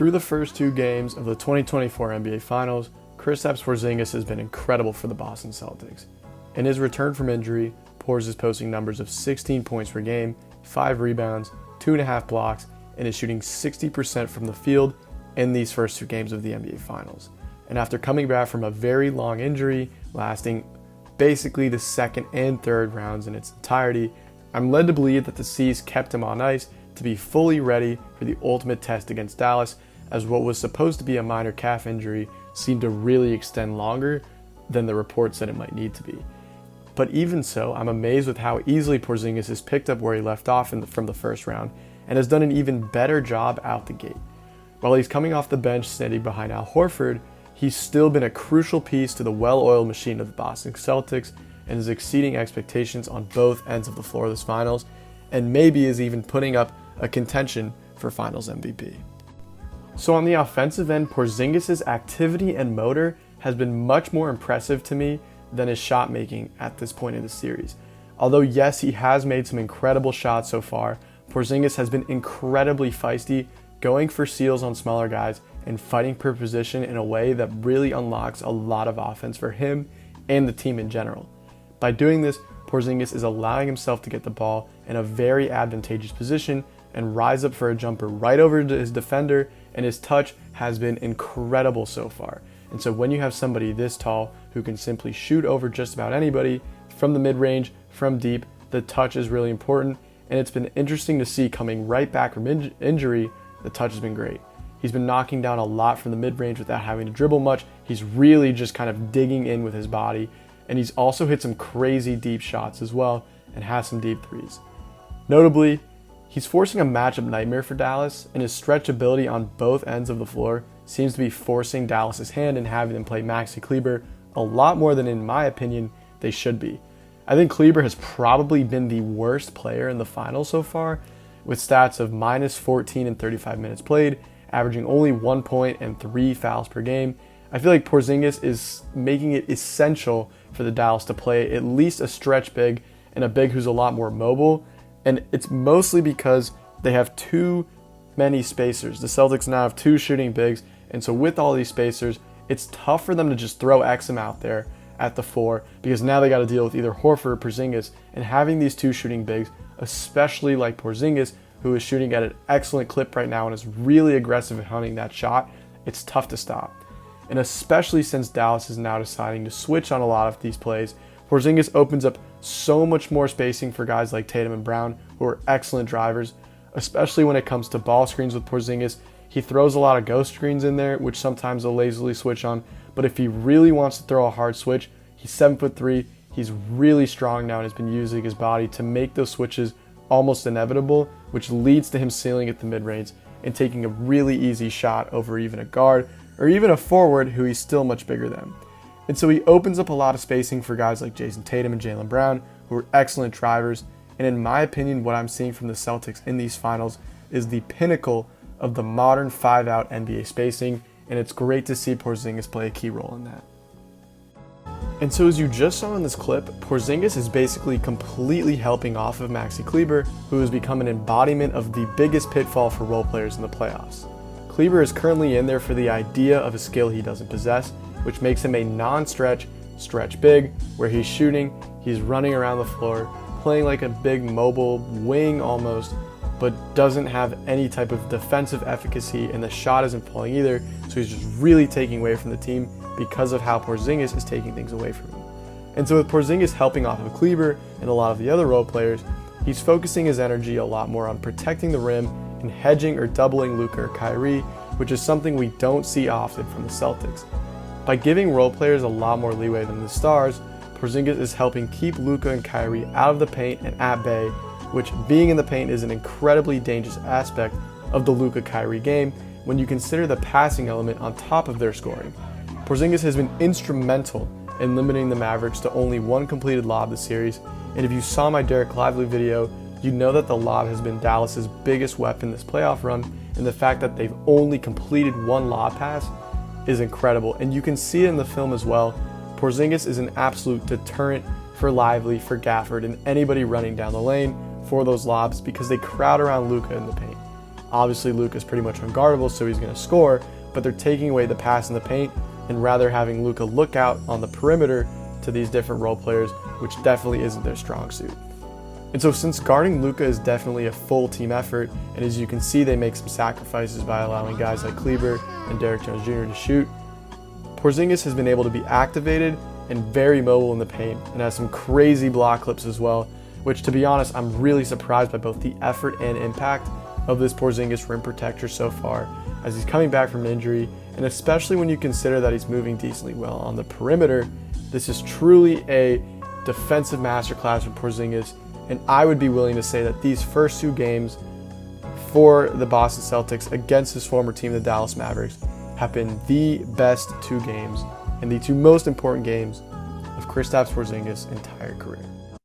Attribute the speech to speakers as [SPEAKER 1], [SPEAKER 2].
[SPEAKER 1] Through the first two games of the 2024 NBA Finals, Kristaps Porzingis has been incredible for the Boston Celtics. In his return from injury, Porz is posting numbers of 16 points per game, 5 rebounds, 2.5 blocks, and is shooting 60% from the field in these first two games of the NBA Finals. And after coming back from a very long injury, lasting basically the second and third rounds in its entirety, I'm led to believe that the C's kept him on ice to be fully ready for the ultimate test against Dallas, as what was supposed to be a minor calf injury seemed to really extend longer than the reports said it might need to be. But even so, I'm amazed with how easily Porzingis has picked up where he left off from the first round and has done an even better job out the gate. While he's coming off the bench standing behind Al Horford, he's still been a crucial piece to the well-oiled machine of the Boston Celtics and is exceeding expectations on both ends of the floor this finals, and maybe is even putting up a contention for finals MVP. So on the offensive end, Porzingis' activity and motor has been much more impressive to me than his shot making at this point in the series. Although yes, he has made some incredible shots so far, Porzingis has been incredibly feisty, going for steals on smaller guys and fighting per position in a way that really unlocks a lot of offense for him and the team in general. By doing this, Porzingis is allowing himself to get the ball in a very advantageous position and rise up for a jumper right over to his defender, and his touch has been incredible so far. And so when you have somebody this tall who can simply shoot over just about anybody from the mid-range, from deep, the touch is really important, and it's been interesting to see coming right back from injury, the touch has been great. He's been knocking down a lot from the mid-range without having to dribble much. He's really just kind of digging in with his body, and he's also hit some crazy deep shots as well and has some deep threes. Notably, he's forcing a matchup nightmare for Dallas, and his stretch ability on both ends of the floor seems to be forcing Dallas's hand and having them play Maxi Kleber a lot more than, in my opinion, they should be. I think Kleber has probably been the worst player in the finals so far, with stats of minus 14 in 35 minutes played, averaging only 1 point and 3 fouls per game. I feel like Porzingis is making it essential for the Dallas to play at least a stretch big and a big who's a lot more mobile, and it's mostly because they have too many spacers. The Celtics now have 2 shooting bigs, and so with all these spacers, it's tough for them to just throw Exum out there at the 4, because now they got to deal with either Horford or Porzingis, and having these 2 shooting bigs, especially like Porzingis, who is shooting at an excellent clip right now and is really aggressive at hunting that shot, it's tough to stop. And especially since Dallas is now deciding to switch on a lot of these plays, Porzingis opens up so much more spacing for guys like Tatum and Brown, who are excellent drivers, especially when it comes to ball screens with Porzingis. He throws a lot of ghost screens in there, which sometimes they'll lazily switch on, but if he really wants to throw a hard switch, he's 7'3", he's really strong now and has been using his body to make those switches almost inevitable, which leads to him sealing at the mid-range and taking a really easy shot over even a guard or even a forward who he's still much bigger than. And so he opens up a lot of spacing for guys like Jason Tatum and Jaylen Brown, who are excellent drivers. And in my opinion, what I'm seeing from the Celtics in these finals is the pinnacle of the modern 5-out NBA spacing, and it's great to see Porzingis play a key role in that. And so as you just saw in this clip, Porzingis is basically completely helping off of Maxi Kleber, who has become an embodiment of the biggest pitfall for role players in the playoffs. Kleber is currently in there for the idea of a skill he doesn't possess, which makes him a non-stretch, stretch big, where he's shooting, he's running around the floor, playing like a big mobile wing almost, but doesn't have any type of defensive efficacy, and the shot isn't falling either, so he's just really taking away from the team because of how Porzingis is taking things away from him. And so with Porzingis helping off of Kleber and a lot of the other role players, he's focusing his energy a lot more on protecting the rim and hedging or doubling Luka or Kyrie, which is something we don't see often from the Celtics. By giving role players a lot more leeway than the stars, Porzingis is helping keep Luka and Kyrie out of the paint and at bay, which being in the paint is an incredibly dangerous aspect of the Luka-Kyrie game when you consider the passing element on top of their scoring. Porzingis has been instrumental in limiting the Mavericks to only 1 completed lob this series, and if you saw my Derek Lively video, you know that the lob has been Dallas's biggest weapon this playoff run, and the fact that they've only completed 1 lob pass is incredible, and you can see it in the film as well. Porzingis is an absolute deterrent for Lively, for Gafford, and anybody running down the lane for those lobs because they crowd around Luka in the paint. Obviously, Luka's pretty much unguardable, so he's going to score, but they're taking away the pass in the paint and rather having Luka look out on the perimeter to these different role players, which definitely isn't their strong suit. And so since guarding Luka is definitely a full team effort, and as you can see, they make some sacrifices by allowing guys like Kleber and Derrick Jones Jr. to shoot, Porzingis has been able to be activated and very mobile in the paint and has some crazy block clips as well, which, to be honest, I'm really surprised by both the effort and impact of this Porzingis rim protector so far as he's coming back from injury, and especially when you consider that he's moving decently well on the perimeter. This is truly a defensive masterclass from Porzingis, and I would be willing to say that these first 2 games for the Boston Celtics against his former team, the Dallas Mavericks, have been the best 2 games and the 2 most important games of Kristaps Porzingis' entire career.